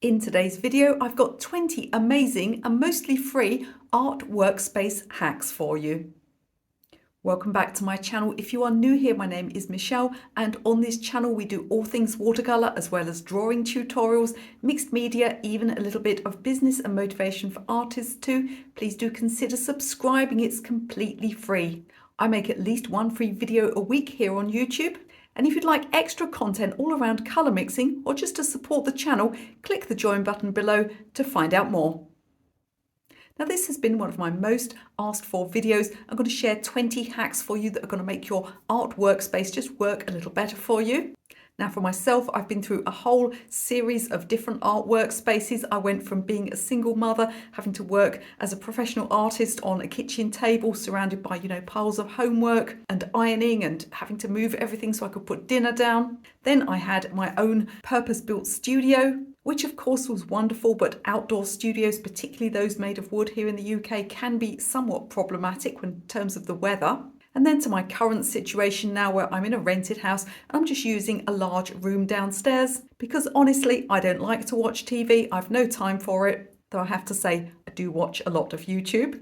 In today's video, I've got 20 amazing and mostly free art workspace hacks for you. Welcome back to my channel. If you are new here, my name is Michelle, and on this channel we do all things watercolor as well as drawing tutorials, mixed media, even a little bit of business and motivation for artists too. Please do consider subscribing, it's completely free. I make at least one free video a week here on YouTube. And if you'd like extra content all around colour mixing or just to support the channel, click the join button below to find out more. Now this has been one of my most asked for videos. I'm going to share 20 hacks for you that are going to make your art workspace just work a little better for you. Now for myself, I've been through a whole series of different art workspaces. I went from being a single mother, having to work as a professional artist on a kitchen table surrounded by, piles of homework and ironing and having to move everything so I could put dinner down. Then I had my own purpose-built studio, which of course was wonderful, but outdoor studios, particularly those made of wood here in the UK, can be somewhat problematic in terms of the weather. And then to my current situation now where I'm in a rented house and I'm just using a large room downstairs because honestly, I don't like to watch TV. I've no time for it, though I have to say I do watch a lot of YouTube.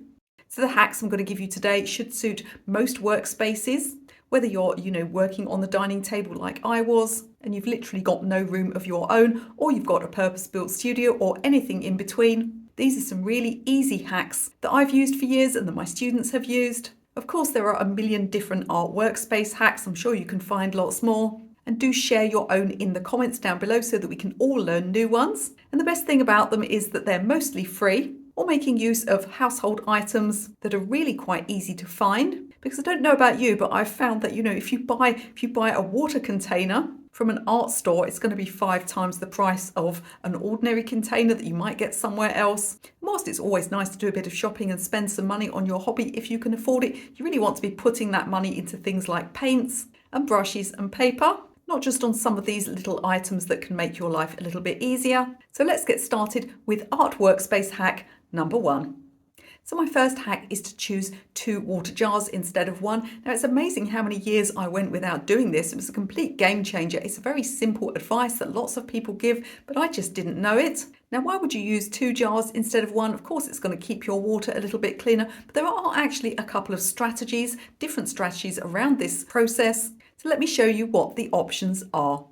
So the hacks I'm going to give you today should suit most workspaces, whether you're, working on the dining table like I was and you've literally got no room of your own, or you've got a purpose-built studio or anything in between. These are some really easy hacks that I've used for years and that my students have used. Of course, there are a million different art workspace hacks. I'm sure you can find lots more. And do share your own in the comments down below so that we can all learn new ones. And the best thing about them is that they're mostly free or making use of household items that are really quite easy to find. Because I don't know about you, but I've found that, if you buy a water container from an art store, it's going to be 5 times the price of an ordinary container that you might get somewhere else. Whilst it's always nice to do a bit of shopping and spend some money on your hobby if you can afford it, you really want to be putting that money into things like paints and brushes and paper, not just on some of these little items that can make your life a little bit easier. So let's get started with art workspace hack number 1. So my first hack is to choose 2 water jars instead of 1. Now it's amazing how many years I went without doing this. It was a complete game changer. It's a very simple advice that lots of people give, but I just didn't know it. Now why would you use 2 jars instead of 1? Of course it's going to keep your water a little bit cleaner, but there are actually a couple of strategies, different strategies around this process. So let me show you what the options are.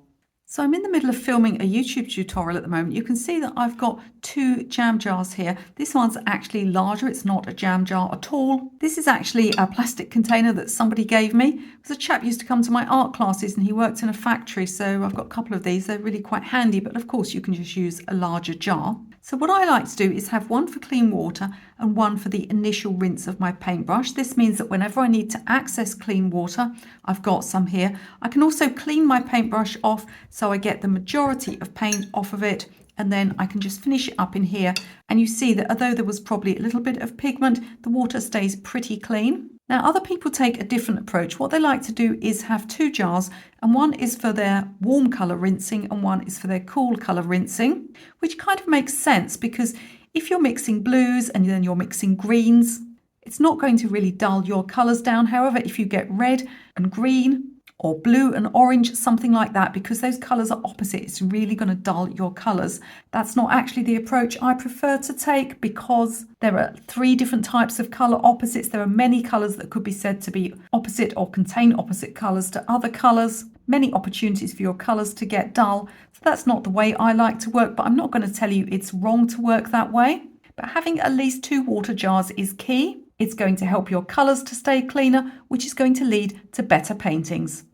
So I'm in the middle of filming a YouTube tutorial at the moment. You can see that I've got 2 jam jars here. This one's actually larger. It's not a jam jar at all. This is actually a plastic container that somebody gave me. It was a chap who used to come to my art classes and he worked in a factory. So I've got a couple of these. They're really quite handy, but of course you can just use a larger jar. So what I like to do is have one for clean water and one for the initial rinse of my paintbrush. This means that whenever I need to access clean water, I've got some here. I can also clean my paintbrush off so I get the majority of paint off of it, and then I can just finish it up in here. And you see that although there was probably a little bit of pigment, the water stays pretty clean. Now other people take a different approach. What they like to do is have 2 jars, and one is for their warm colour rinsing and one is for their cool colour rinsing, which kind of makes sense because if you're mixing blues and then you're mixing greens, it's not going to really dull your colours down. However, if you get red and green or blue and orange, something like that, because those colours are opposite, it's really going to dull your colours. That's not actually the approach I prefer to take because there are 3 different types of colour opposites. There are many colours that could be said to be opposite or contain opposite colours to other colours. Many opportunities for your colours to get dull. So that's not the way I like to work, but I'm not going to tell you it's wrong to work that way. But having at least 2 water jars is key. It's going to help your colours to stay cleaner, which is going to lead to better paintings.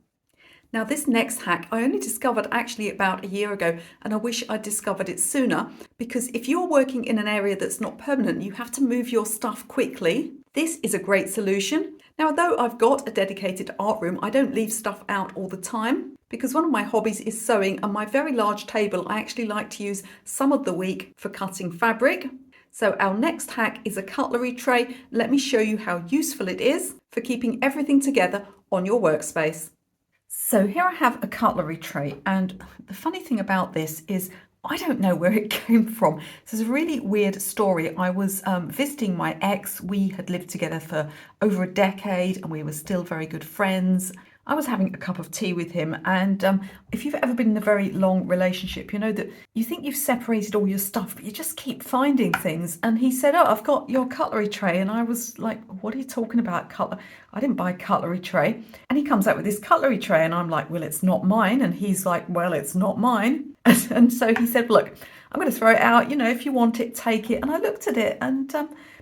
Now this next hack I only discovered actually about a year ago, and I wish I'd discovered it sooner, because if you're working in an area that's not permanent, you have to move your stuff quickly. This is a great solution. Now although I've got a dedicated art room, I don't leave stuff out all the time because one of my hobbies is sewing, and my very large table I actually like to use some of the week for cutting fabric. So our next hack is a cutlery tray. Let me show you how useful it is for keeping everything together on your workspace. So here I have a cutlery tray, and the funny thing about this is I don't know where it came from. So it's a really weird story. I was visiting my ex. We had lived together for over a decade and we were still very good friends. I was having a cup of tea with him, and if you've ever been in a very long relationship, you know that you think you've separated all your stuff, but you just keep finding things. And he said, "Oh, I've got your cutlery tray," and I was like, "What are you talking about, cutlery? I didn't buy a cutlery tray." And he comes out with this cutlery tray, and I'm like, "Well, it's not mine," and he's like, "Well, it's not mine." And so he said, "Look, I'm going to throw it out. You know, if you want it, take it." And I looked at it, and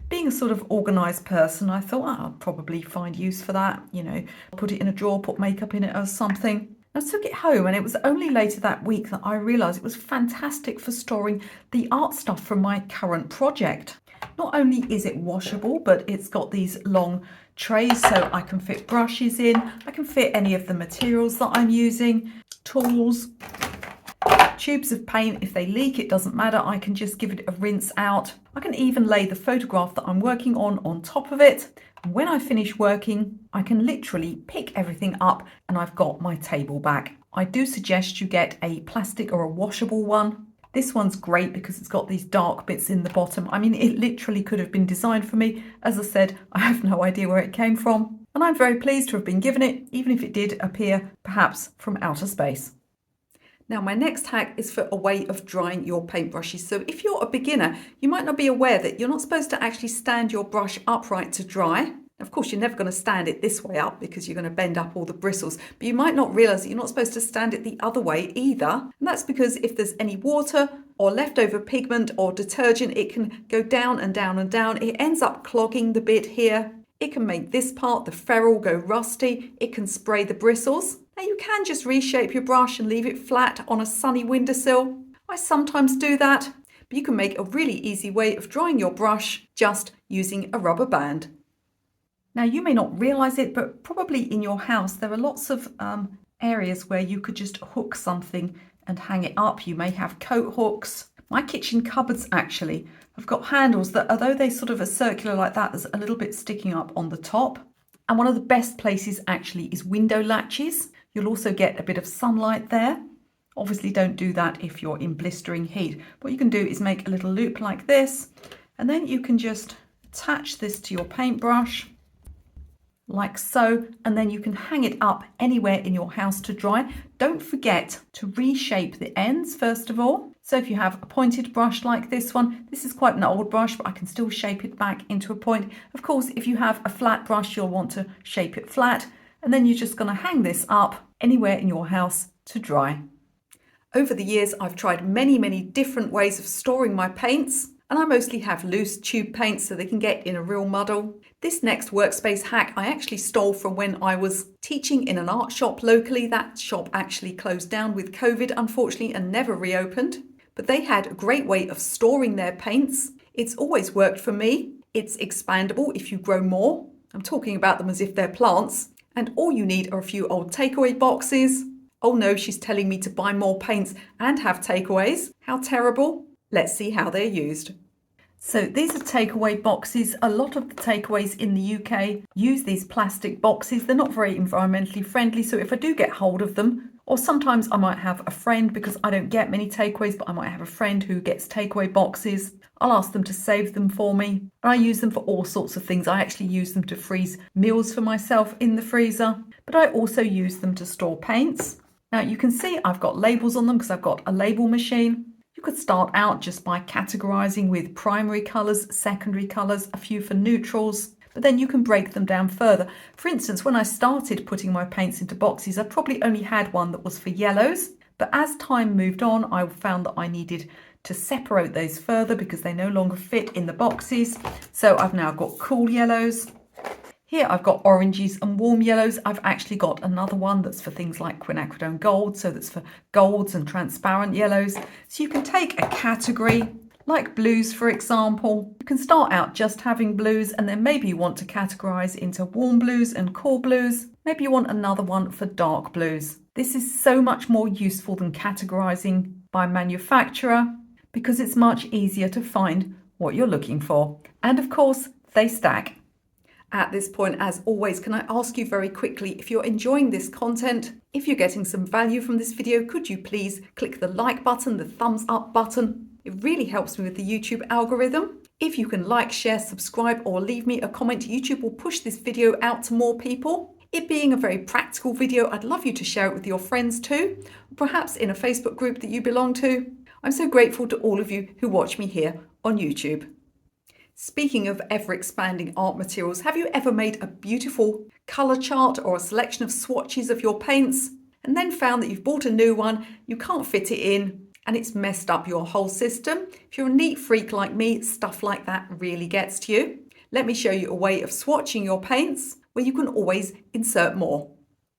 being a sort of organised person, I thought, oh, I'll probably find use for that, you know, put it in a drawer, put makeup in it or something. I took it home, and it was only later that week that I realised it was fantastic for storing the art stuff from my current project. Not only is it washable, but it's got these long trays so I can fit brushes in, I can fit any of the materials that I'm using, tools, tubes of paint. If they leak, it doesn't matter, I can just give it a rinse out. I can even lay the photograph that I'm working on top of it. And when I finish working, I can literally pick everything up and I've got my table back. I do suggest you get a plastic or a washable one. This one's great because it's got these dark bits in the bottom. I mean, it literally could have been designed for me. As I said, I have no idea where it came from. And I'm very pleased to have been given it, even if it did appear perhaps from outer space. Now, my next hack is for a way of drying your paintbrushes. So if you're a beginner, you might not be aware that you're not supposed to actually stand your brush upright to dry. Of course, you're never going to stand it this way up because you're going to bend up all the bristles, but you might not realize that you're not supposed to stand it the other way either. And that's because if there's any water or leftover pigment or detergent, it can go down and down and down. It ends up clogging the bit here. It can make this part, the ferrule, go rusty. It can spray the bristles. Now you can just reshape your brush and leave it flat on a sunny windowsill. I sometimes do that, but you can make a really easy way of drying your brush just using a rubber band. Now you may not realize it, but probably in your house there are lots of areas where you could just hook something and hang it up. You may have coat hooks. My kitchen cupboards actually have got handles that, although they sort of are circular like that, there's a little bit sticking up on the top. And one of the best places actually is window latches. You'll also get a bit of sunlight there. Obviously don't do that if you're in blistering heat. What you can do is make a little loop like this, and then you can just attach this to your paintbrush like so, and then you can hang it up anywhere in your house to dry. Don't forget to reshape the ends first of all. So if you have a pointed brush like this one, this is quite an old brush, but I can still shape it back into a point. Of course, if you have a flat brush, you'll want to shape it flat, and then you're just going to hang this up anywhere in your house to dry. Over the years, I've tried many different ways of storing my paints, and I mostly have loose tube paints so they can get in a real muddle. This next Workspace hack I actually stole from when I was teaching in an art shop locally. That shop actually closed down with COVID, unfortunately, and never reopened. But they had a great way of storing their paints. It's always worked for me. It's expandable if you grow more. I'm talking about them as if they're plants. And all you need are a few old takeaway boxes. Oh no, she's telling me to buy more paints and have takeaways. How terrible. Let's see how they're used. So these are takeaway boxes. A lot of the takeaways in the UK use these plastic boxes. They're not very environmentally friendly. So if I do get hold of them, or sometimes I might have a friend, because I don't get many takeaways, but I might have a friend who gets takeaway boxes. I'll ask them to save them for me. And I use them for all sorts of things. I actually use them to freeze meals for myself in the freezer, but I also use them to store paints. Now you can see I've got labels on them because I've got a label machine. You could start out just by categorizing with primary colors, secondary colors, a few for neutrals, but then you can break them down further. For instance, when I started putting my paints into boxes, I probably only had one that was for yellows, but as time moved on, I found that I needed to separate those further because they no longer fit in the boxes. So I've now got cool yellows. Here I've got oranges and warm yellows. I've actually got another one that's for things like quinacridone gold, so that's for golds and transparent yellows. So you can take a category like blues, for example. You can start out just having blues, and then maybe you want to categorize into warm blues and cool blues. Maybe you want another one for dark blues. This is so much more useful than categorizing by manufacturer because it's much easier to find what you're looking for. And of course, they stack. At this point, as always, can I ask you very quickly, if you're enjoying this content, if you're getting some value from this video, could you please click the like button, the thumbs up button? It really helps me with the YouTube algorithm. If you can like, share, subscribe, or leave me a comment, YouTube will push this video out to more people. It being a very practical video, I'd love you to share it with your friends too, perhaps in a Facebook group that you belong to. I'm so grateful to all of you who watch me here on YouTube. Speaking of ever-expanding art materials, have you ever made a beautiful colour chart or a selection of swatches of your paints and then found that you've bought a new one, you can't fit it in, and it's messed up your whole system? If you're a neat freak like me, stuff like that really gets to you. Let me show you a way of swatching your paints where you can always insert more.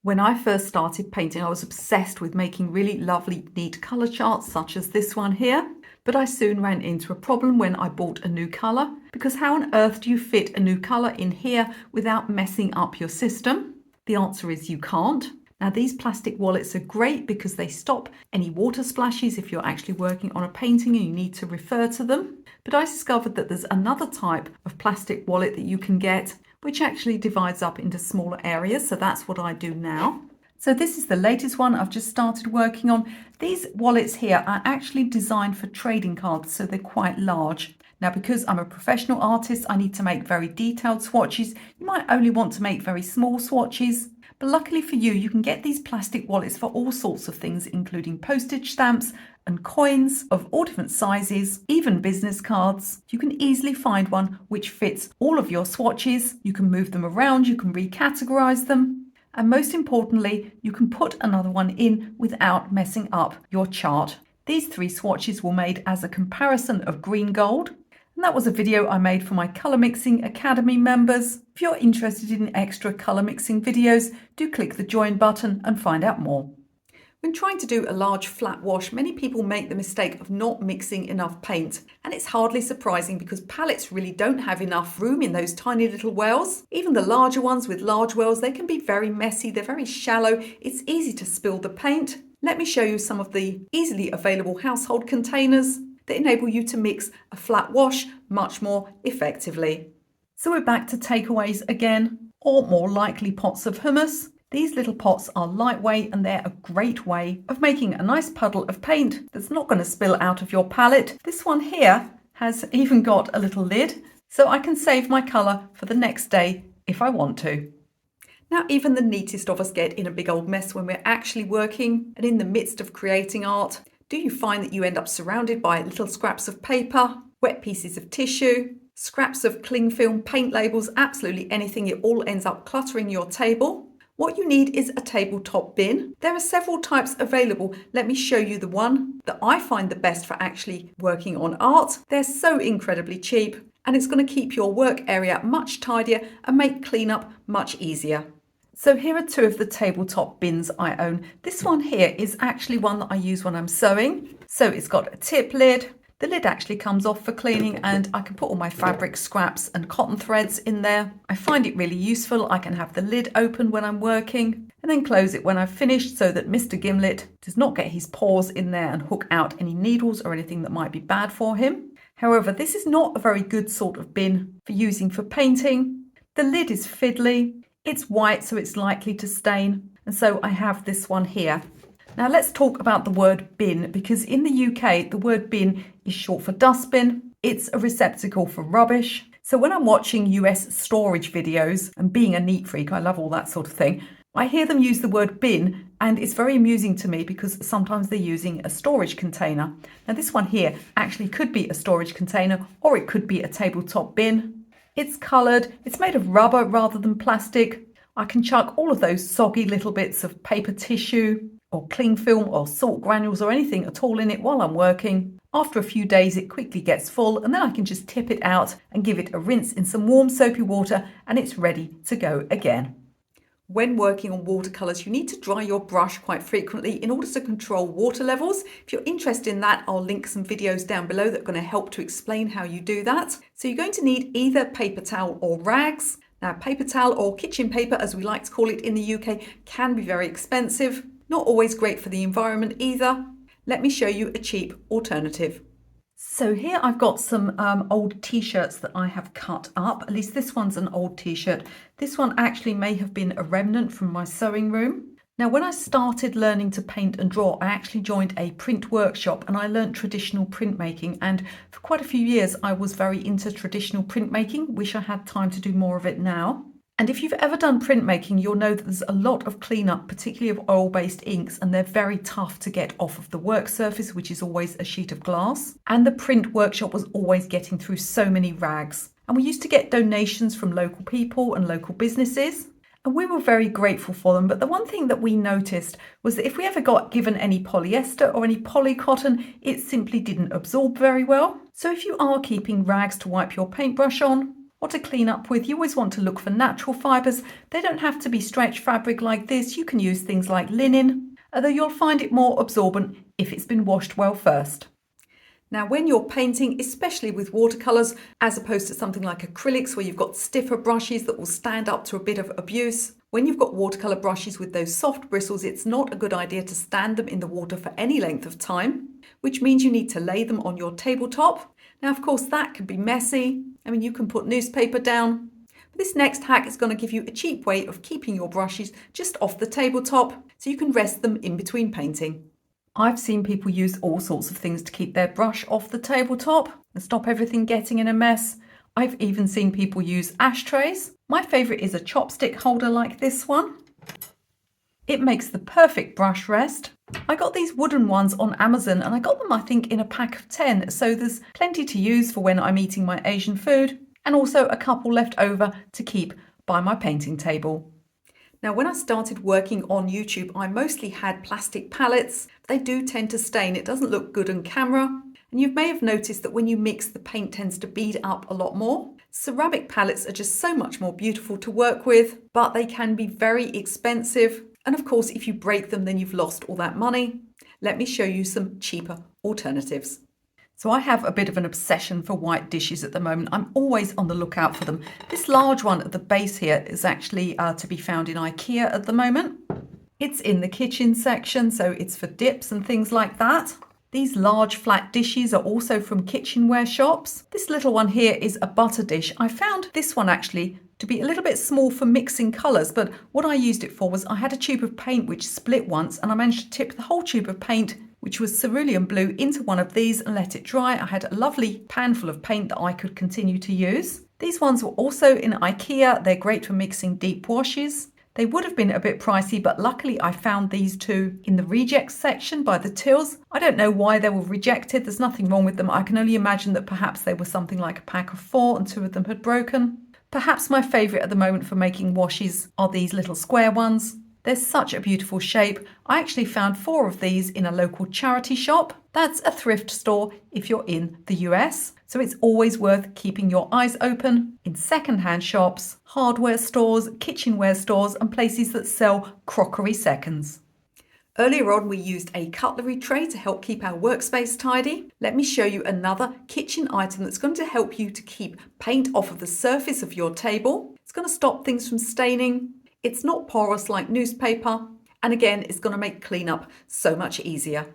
When I first started painting, I was obsessed with making really lovely, neat colour charts such as this one here. But I soon ran into a problem when I bought a new colour, because how on earth do you fit a new colour in here without messing up your system? The answer is you can't. Now these plastic wallets are great because they stop any water splashes if you're actually working on a painting and you need to refer to them. But I discovered that there's another type of plastic wallet that you can get which actually divides up into smaller areas. So that's what I do now. So this is the latest one I've just started working on. These wallets here are actually designed for trading cards, so they're quite large. Now, because I'm a professional artist, I need to make very detailed swatches. You might only want to make very small swatches. But luckily for you, you can get these plastic wallets for all sorts of things, including postage stamps and coins of all different sizes, even business cards. You can easily find one which fits all of your swatches. You can move them around, you can recategorize them. And most importantly, you can put another one in without messing up your chart. These 3 swatches were made as a comparison of green gold. And that was a video I made for my Colour Mixing Academy members. If you're interested in extra colour mixing videos, do click the join button and find out more. When trying to do a large flat wash, many people make the mistake of not mixing enough paint. And it's hardly surprising because palettes really don't have enough room in those tiny little wells. Even the larger ones with large wells, they can be very messy, they're very shallow, it's easy to spill the paint. Let me show you some of the easily available household containers that enable you to mix a flat wash much more effectively. So we're back to takeaways again, or more likely pots of hummus. These little pots are lightweight and they're a great way of making a nice puddle of paint that's not going to spill out of your palette. This one here has even got a little lid, so I can save my colour for the next day if I want to. Now, even the neatest of us get in a big old mess when we're actually working and in the midst of creating art. Do you find that you end up surrounded by little scraps of paper, wet pieces of tissue, scraps of cling film, paint labels, absolutely anything? It all ends up cluttering your table. What you need is a tabletop bin. There are several types available. Let me show you the one that I find the best for actually working on art. They're so incredibly cheap and it's going to keep your work area much tidier and make cleanup much easier. So here are 2 of the tabletop bins I own. This one here is actually one that I use when I'm sewing. So it's got a tip lid. The lid actually comes off for cleaning and I can put all my fabric scraps and cotton threads in there. I find it really useful. I can have the lid open when I'm working and then close it when I've finished so that Mr. Gimlet does not get his paws in there and hook out any needles or anything that might be bad for him. However, this is not a very good sort of bin for using for painting. The lid is fiddly. It's white, so it's likely to stain. And so I have this one here. Now let's talk about the word bin, because in the UK, the word bin is short for dustbin. It's a receptacle for rubbish. So when I'm watching US storage videos, and being a neat freak, I love all that sort of thing, I hear them use the word bin, and it's very amusing to me because sometimes they're using a storage container. Now this one here actually could be a storage container, or it could be a tabletop bin. It's coloured, it's made of rubber rather than plastic. I can chuck all of those soggy little bits of paper tissue or cling film or salt granules or anything at all in it while I'm working. After a few days it quickly gets full and then I can just tip it out and give it a rinse in some warm soapy water and it's ready to go again. When working on watercolours, you need to dry your brush quite frequently in order to control water levels. If you're interested in that, I'll link some videos down below that are going to help to explain how you do that. So you're going to need either paper towel or rags. Now, paper towel or kitchen paper, as we like to call it in the UK, can be very expensive. Not always great for the environment either. Let me show you a cheap alternative. So here I've got some old t-shirts that I have cut up. At least this one's an old t-shirt. This one actually may have been a remnant from my sewing room. Now, when I started learning to paint and draw, I actually joined a print workshop and I learned traditional printmaking. And for quite a few years, I was very into traditional printmaking. Wish I had time to do more of it now. And if you've ever done printmaking, you'll know that there's a lot of cleanup, particularly of oil-based inks, and they're very tough to get off of the work surface, which is always a sheet of glass. And the print workshop was always getting through so many rags. And we used to get donations from local people and local businesses. And we were very grateful for them. But the one thing that we noticed was that if we ever got given any polyester or any polycotton, it simply didn't absorb very well. So if you are keeping rags to wipe your paintbrush on, or to clean up with, you always want to look for natural fibres. They don't have to be stretch fabric like this. You can use things like linen, although you'll find it more absorbent if it's been washed well first. Now, when you're painting, especially with watercolours, as opposed to something like acrylics where you've got stiffer brushes that will stand up to a bit of abuse, when you've got watercolour brushes with those soft bristles, it's not a good idea to stand them in the water for any length of time, which means you need to lay them on your tabletop. Now, of course, that can be messy. I mean, you can put newspaper down. But this next hack is going to give you a cheap way of keeping your brushes just off the tabletop so you can rest them in between painting. I've seen people use all sorts of things to keep their brush off the tabletop and stop everything getting in a mess. I've even seen people use ashtrays. My favourite is a chopstick holder like this one. It makes the perfect brush rest. I got these wooden ones on Amazon and I got them, I think, in a pack of 10. So there's plenty to use for when I'm eating my Asian food, and also a couple left over to keep by my painting table. Now, when I started working on YouTube, I mostly had plastic palettes. They do tend to stain. It doesn't look good on camera. And you may have noticed that when you mix, the paint tends to bead up a lot more. Ceramic palettes are just so much more beautiful to work with, but they can be very expensive. And of course, if you break them, then you've lost all that money. Let me show you some cheaper alternatives. So I have a bit of an obsession for white dishes at the moment. I'm always on the lookout for them. This large one at the base here is actually to be found in IKEA at the moment. It's in the kitchen section, so it's for dips and things like that. These large flat dishes are also from kitchenware shops. This little one here is a butter dish. I found this one actually to be a little bit small for mixing colours, but what I used it for was I had a tube of paint which split once, and I managed to tip the whole tube of paint, which was cerulean blue, into one of these and let it dry. I had a lovely pan full of paint that I could continue to use. These ones were also in IKEA. They're great for mixing deep washes. They would have been a bit pricey, but luckily I found these two in the rejects section by the tills. I don't know why they were rejected. There's nothing wrong with them. I can only imagine that perhaps they were something like a pack of 4 and 2 of them had broken. Perhaps my favourite at the moment for making washes are these little square ones. They're such a beautiful shape. I actually found 4 of these in a local charity shop. That's a thrift store if you're in the US. So it's always worth keeping your eyes open in second-hand shops, hardware stores, kitchenware stores, and places that sell crockery seconds. Earlier on, we used a cutlery tray to help keep our workspace tidy. Let me show you another kitchen item that's going to help you to keep paint off of the surface of your table. It's going to stop things from staining. It's not porous like newspaper. And again, it's going to make cleanup so much easier.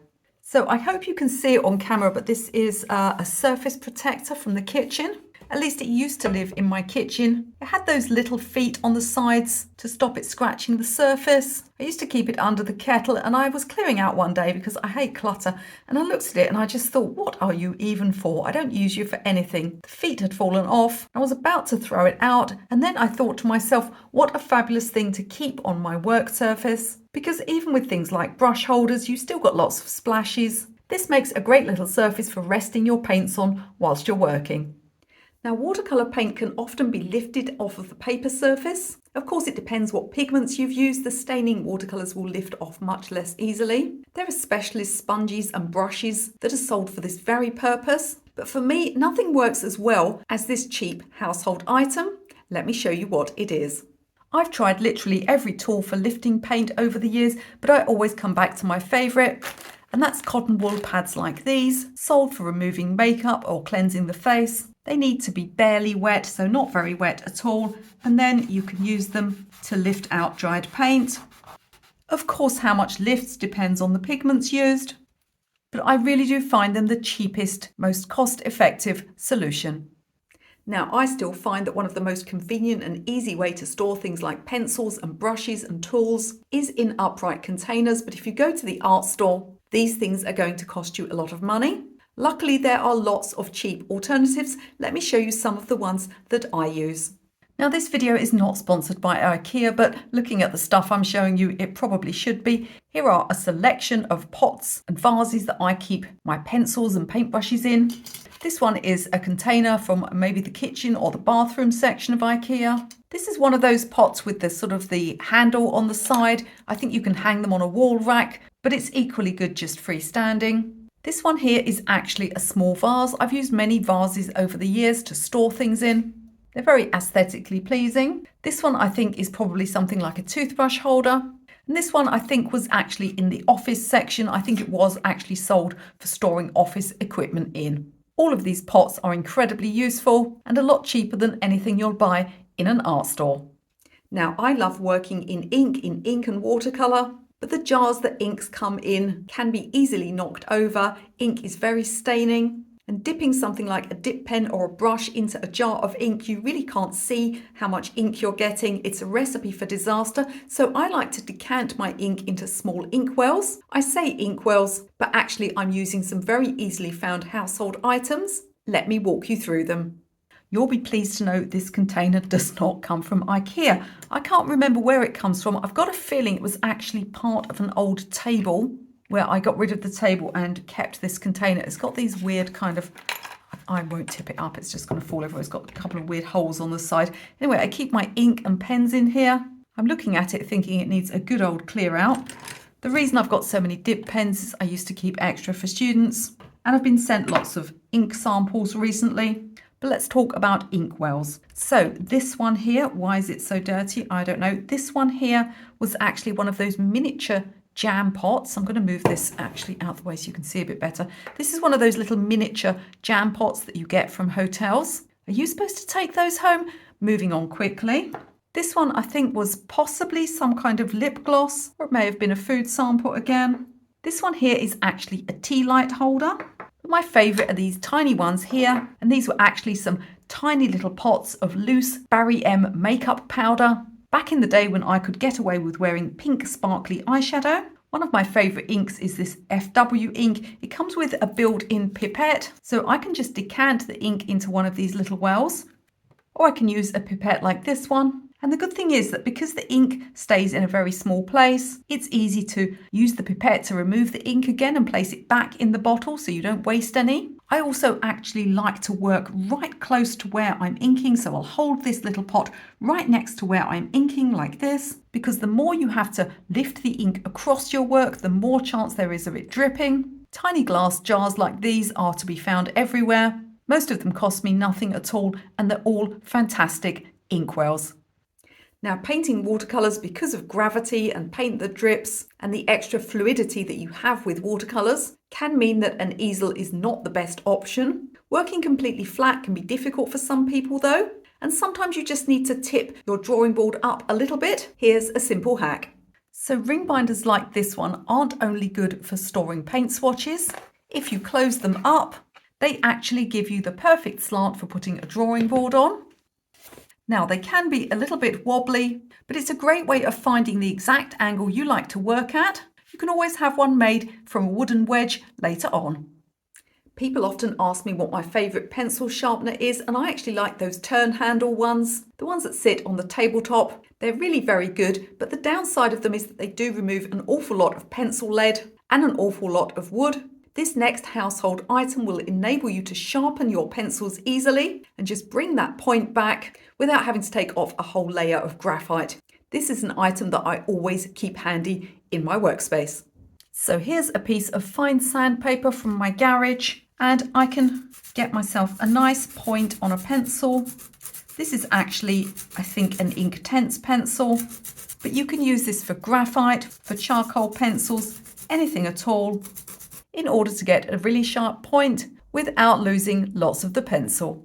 So I hope you can see it on camera, but this is a surface protector from the kitchen. At least it used to live in my kitchen. It had those little feet on the sides to stop it scratching the surface. I used to keep it under the kettle, and I was clearing out one day because I hate clutter, and I looked at it and I just thought, what are you even for? I don't use you for anything. The feet had fallen off. I was about to throw it out, and then I thought to myself, what a fabulous thing to keep on my work surface, because even with things like brush holders, you still got lots of splashes. This makes a great little surface for resting your paints on whilst you're working. Now, watercolour paint can often be lifted off of the paper surface. Of course, it depends what pigments you've used. The staining watercolours will lift off much less easily. There are specialist sponges and brushes that are sold for this very purpose. But for me, nothing works as well as this cheap household item. Let me show you what it is. I've tried literally every tool for lifting paint over the years, but I always come back to my favourite. And that's cotton wool pads like these, sold for removing makeup or cleansing the face. They need to be barely wet, so not very wet at all. And then you can use them to lift out dried paint. Of course, how much lifts depends on the pigments used, but I really do find them the cheapest, most cost-effective solution. Now, I still find that one of the most convenient and easy way to store things like pencils and brushes and tools is in upright containers. But if you go to the art store, these things are going to cost you a lot of money. Luckily, there are lots of cheap alternatives. Let me show you some of the ones that I use. Now this video is not sponsored by IKEA, but looking at the stuff I'm showing you, it probably should be. Here are a selection of pots and vases that I keep my pencils and paintbrushes in. This one is a container from maybe the kitchen or the bathroom section of IKEA. This is one of those pots with the sort of the handle on the side. I think you can hang them on a wall rack, but it's equally good just freestanding. This one here is actually a small vase. I've used many vases over the years to store things in. They're very aesthetically pleasing. This one I think is probably something like a toothbrush holder. And this one I think was actually in the office section. I think it was actually sold for storing office equipment in. All of these pots are incredibly useful and a lot cheaper than anything you'll buy in an art store. Now I love working in ink and watercolor, but the jars that inks come in can be easily knocked over. Ink is very staining. And dipping something like a dip pen or a brush into a jar of ink, you really can't see how much ink you're getting. It's a recipe for disaster. So I like to decant my ink into small ink wells. I say ink wells, but actually I'm using some very easily found household items. Let me walk you through them. You'll be pleased to know this container does not come from IKEA. I can't remember where it comes from. I've got a feeling it was actually part of an old table where I got rid of the table and kept this container. It's got these weird kind of, I won't tip it up, it's just going to fall over. It's got a couple of weird holes on the side. Anyway, I keep my ink and pens in here. I'm looking at it thinking it needs a good old clear out. The reason I've got so many dip pens is I used to keep extra for students, and I've been sent lots of ink samples recently. But let's talk about ink wells. So this one here, why is it so dirty? I don't know. This one here was actually one of those miniature jam pots. I'm going to move this actually out the way so you can see a bit better. This is one of those little miniature jam pots that you get from hotels. Are you supposed to take those home? Moving on quickly. This one I think was possibly some kind of lip gloss, or it may have been a food sample again. This one here is actually a tea light holder. But my favourite are these tiny ones here, and these were actually some tiny little pots of loose Barry M makeup powder. Back in the day when I could get away with wearing pink sparkly eyeshadow. One of my favourite inks is this FW ink. It comes with a built-in pipette, so I can just decant the ink into one of these little wells, or I can use a pipette like this one. And the good thing is that because the ink stays in a very small place, it's easy to use the pipette to remove the ink again and place it back in the bottle so you don't waste any. I also actually like to work right close to where I'm inking, so I'll hold this little pot right next to where I'm inking like this, because the more you have to lift the ink across your work, the more chance there is of it dripping. Tiny glass jars like these are to be found everywhere. Most of them cost me nothing at all, and they're all fantastic inkwells. Now, painting watercolours, because of gravity and paint that drips and the extra fluidity that you have with watercolours, can mean that an easel is not the best option. Working completely flat can be difficult for some people though, and sometimes you just need to tip your drawing board up a little bit. Here's a simple hack. So ring binders like this one aren't only good for storing paint swatches. If you close them up, they actually give you the perfect slant for putting a drawing board on. Now, they can be a little bit wobbly, but it's a great way of finding the exact angle you like to work at. You can always have one made from a wooden wedge later on. People often ask me what my favourite pencil sharpener is, and I actually like those turn handle ones, the ones that sit on the tabletop. They're really very good, but the downside of them is that they do remove an awful lot of pencil lead and an awful lot of wood. This next household item will enable you to sharpen your pencils easily and just bring that point back without having to take off a whole layer of graphite. This is an item that I always keep handy in my workspace. So here's a piece of fine sandpaper from my garage, and I can get myself a nice point on a pencil. This is actually, I think, an Inktense pencil, but you can use this for graphite, for charcoal pencils, anything at all, in order to get a really sharp point without losing lots of the pencil.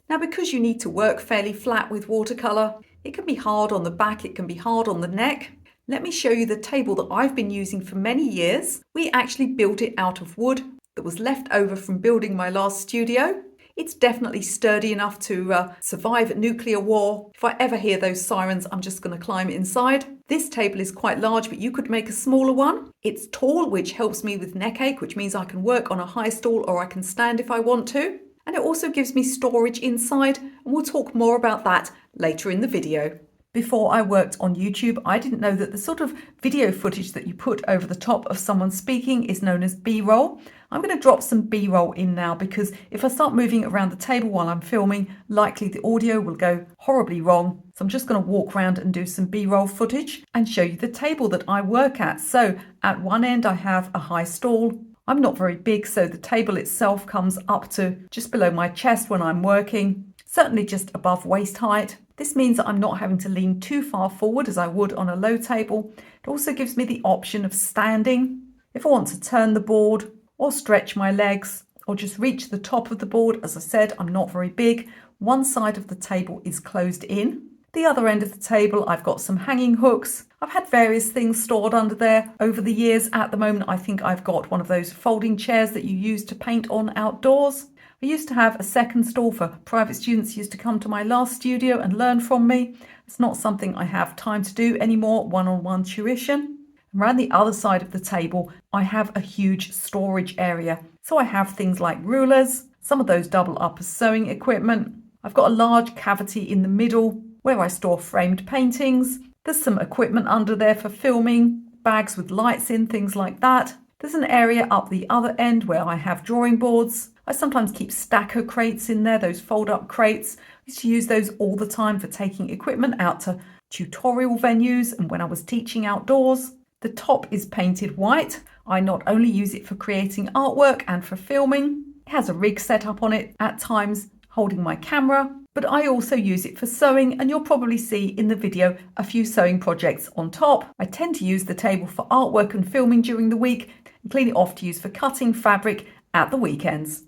Now, because you need to work fairly flat with watercolour, it can be hard on the back, it can be hard on the neck. Let me show you the table that I've been using for many years. We actually built it out of wood that was left over from building my last studio. It's definitely sturdy enough to survive a nuclear war. If I ever hear those sirens, I'm just going to climb inside. This table is quite large, but you could make a smaller one. It's tall, which helps me with neck ache, which means I can work on a high stool or I can stand if I want to. and it also gives me storage inside, and we'll talk more about that later in the video. Before I worked on YouTube, I didn't know that the sort of video footage that you put over the top of someone speaking is known as B-roll. I'm going to drop some B-roll in now because if I start moving around the table while I'm filming, likely the audio will go horribly wrong. So I'm just going to walk around and do some B-roll footage and show you the table that I work at. So at one end I have a high stool. I'm not very big, so the table itself comes up to just below my chest when I'm working, certainly just above waist height. This means that I'm not having to lean too far forward as I would on a low table. It also gives me the option of standing. If I want to turn the board or stretch my legs or just reach the top of the board, as I said, I'm not very big. One side of the table is closed in. The other end of the table, I've got some hanging hooks. I've had various things stored under there over the years. At the moment, I think I've got one of those folding chairs that you use to paint on outdoors. I used to have a second stall for private students who used to come to my last studio and learn from me. It's not something I have time to do anymore, one-on-one tuition. Around the other side of the table, I have a huge storage area. So I have things like rulers, some of those double up as sewing equipment. I've got a large cavity in the middle where I store framed paintings. There's some equipment under there for filming, bags with lights in, things like that. There's an area up the other end where I have drawing boards. I sometimes keep stacker crates in there, those fold-up crates. I used to use those all the time for taking equipment out to tutorial venues and when I was teaching outdoors. The top is painted white. I not only use it for creating artwork and for filming. It has a rig set up on it at times holding my camera, but I also use it for sewing, and you'll probably see in the video a few sewing projects on top. I tend to use the table for artwork and filming during the week and clean it off to use for cutting fabric at the weekends.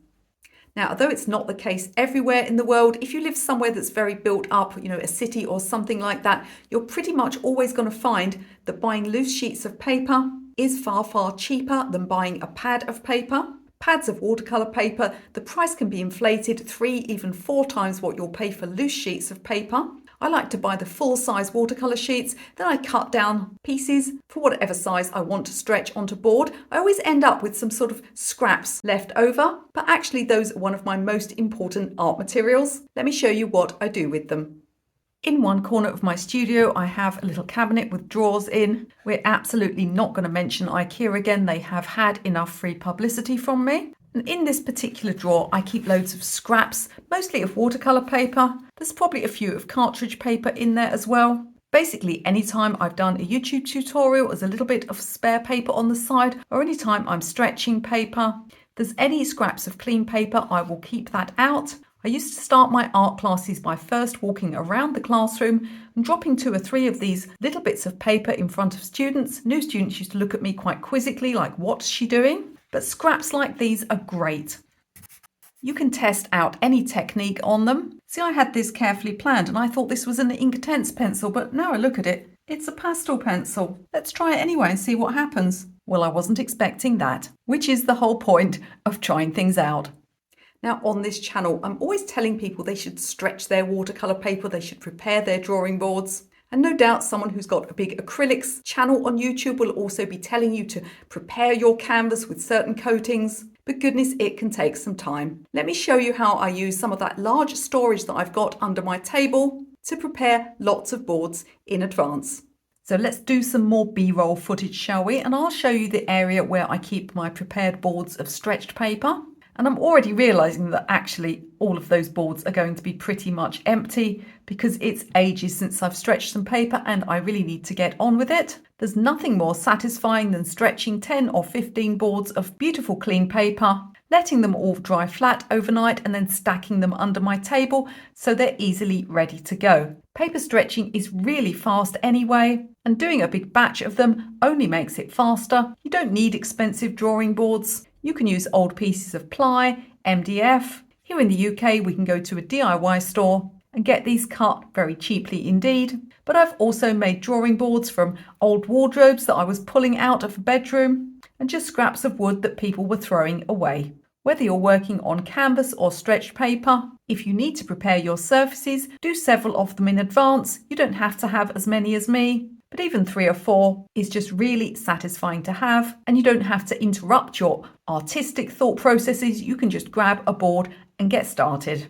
Now, although it's not the case everywhere in the world, if you live somewhere that's very built up, a city or something like that, you're pretty much always going to find that buying loose sheets of paper is far, far cheaper than buying a pad of paper. Pads of watercolor paper, the price can be inflated 3, even 4 times what you'll pay for loose sheets of paper. I like to buy the full-size watercolor sheets, then I cut down pieces for whatever size I want to stretch onto board. I always end up with some sort of scraps left over, but actually those are one of my most important art materials. Let me show you what I do with them. In one corner of my studio, I have a little cabinet with drawers in. We're absolutely not going to mention IKEA again. They have had enough free publicity from me. And in this particular drawer, I keep loads of scraps, mostly of watercolor paper. There's probably a few of cartridge paper in there as well. Basically, anytime I've done a YouTube tutorial, there's a little bit of spare paper on the side, or anytime I'm stretching paper. If there's any scraps of clean paper, I will keep that out. I used to start my art classes by first walking around the classroom and dropping 2 or 3 of these little bits of paper in front of students. New students used to look at me quite quizzically, like, what's she doing? But scraps like these are great. You can test out any technique on them. See, I had this carefully planned and I thought this was an Inktense pencil, but now I look at it, it's a pastel pencil. Let's try it anyway and see what happens. Well, I wasn't expecting that, which is the whole point of trying things out. Now, on this channel, I'm always telling people they should stretch their watercolor paper, they should prepare their drawing boards. And no doubt someone who's got a big acrylics channel on YouTube will also be telling you to prepare your canvas with certain coatings. But goodness, it can take some time. Let me show you how I use some of that large storage that I've got under my table to prepare lots of boards in advance. So let's do some more B-roll footage, shall we? And I'll show you the area where I keep my prepared boards of stretched paper. And I'm already realizing that actually all of those boards are going to be pretty much empty because it's ages since I've stretched some paper and I really need to get on with it. There's nothing more satisfying than stretching 10 or 15 boards of beautiful clean paper, letting them all dry flat overnight and then stacking them under my table so they're easily ready to go. Paper stretching is really fast anyway, and doing a big batch of them only makes it faster. You don't need expensive drawing boards. You can use old pieces of ply, MDF. Here in the UK, we can go to a DIY store and get these cut very cheaply indeed. But I've also made drawing boards from old wardrobes that I was pulling out of a bedroom and just scraps of wood that people were throwing away. Whether you're working on canvas or stretched paper, if you need to prepare your surfaces, do several of them in advance. You don't have to have as many as me. But even 3 or 4 is just really satisfying to have, and you don't have to interrupt your artistic thought processes, you can just grab a board and get started.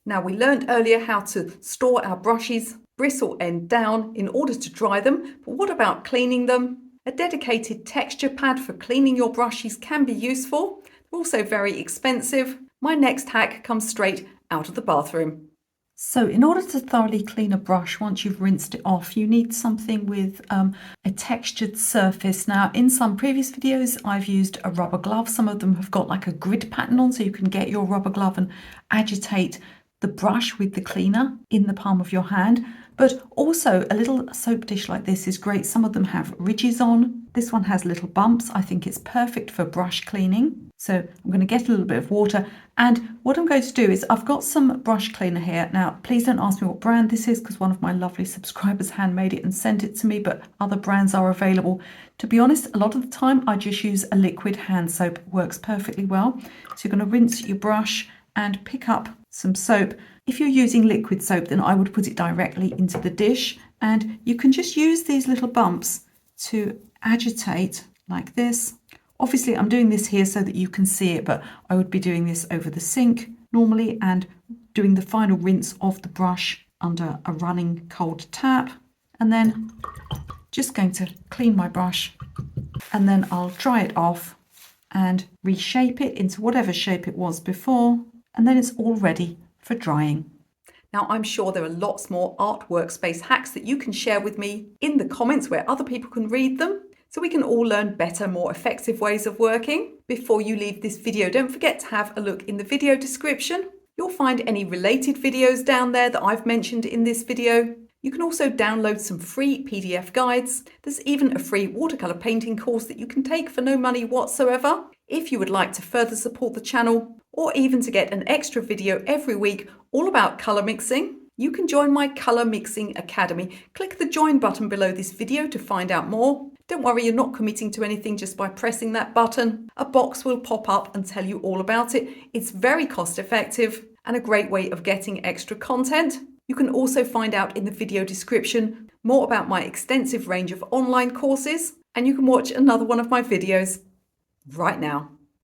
Now, we learned earlier how to store our brushes bristle end down in order to dry them, but what about cleaning them? A dedicated texture pad for cleaning your brushes can be useful. They're also very expensive. My next hack comes straight out of the bathroom. So in order to thoroughly clean a brush once you've rinsed it off, you need something with a textured surface. Now, in some previous videos, I've used a rubber glove. Some of them have got like a grid pattern on, so you can get your rubber glove and agitate the brush with the cleaner in the palm of your hand. But also a little soap dish like this is great. Some of them have ridges on. This one has little bumps. I think it's perfect for brush cleaning. So I'm going to get a little bit of water, and what I'm going to do is I've got some brush cleaner here. Now, please don't ask me what brand this is because one of my lovely subscribers handmade it and sent it to me, but other brands are available. To be honest, a lot of the time I just use a liquid hand soap. It works perfectly well. So you're going to rinse your brush and pick up some soap. If you're using liquid soap, then I would put it directly into the dish, and you can just use these little bumps to agitate like this. Obviously, I'm doing this here so that you can see it, but I would be doing this over the sink normally and doing the final rinse of the brush under a running cold tap. And then just going to clean my brush, and then I'll dry it off and reshape it into whatever shape it was before. And then it's all ready for drying. Now, I'm sure there are lots more art workspace hacks that you can share with me in the comments where other people can read them, so we can all learn better, more effective ways of working. Before you leave this video, don't forget to have a look in the video description. You'll find any related videos down there that I've mentioned in this video. You can also download some free PDF guides. There's even a free watercolor painting course that you can take for no money whatsoever. If you would like to further support the channel, or even to get an extra video every week all about color mixing, you can join my Color Mixing Academy. Click the join button below this video to find out more. Don't worry, you're not committing to anything just by pressing that button. A box will pop up and tell you all about it. It's very cost effective and a great way of getting extra content. You can also find out in the video description more about my extensive range of online courses, and you can watch another one of my videos right now.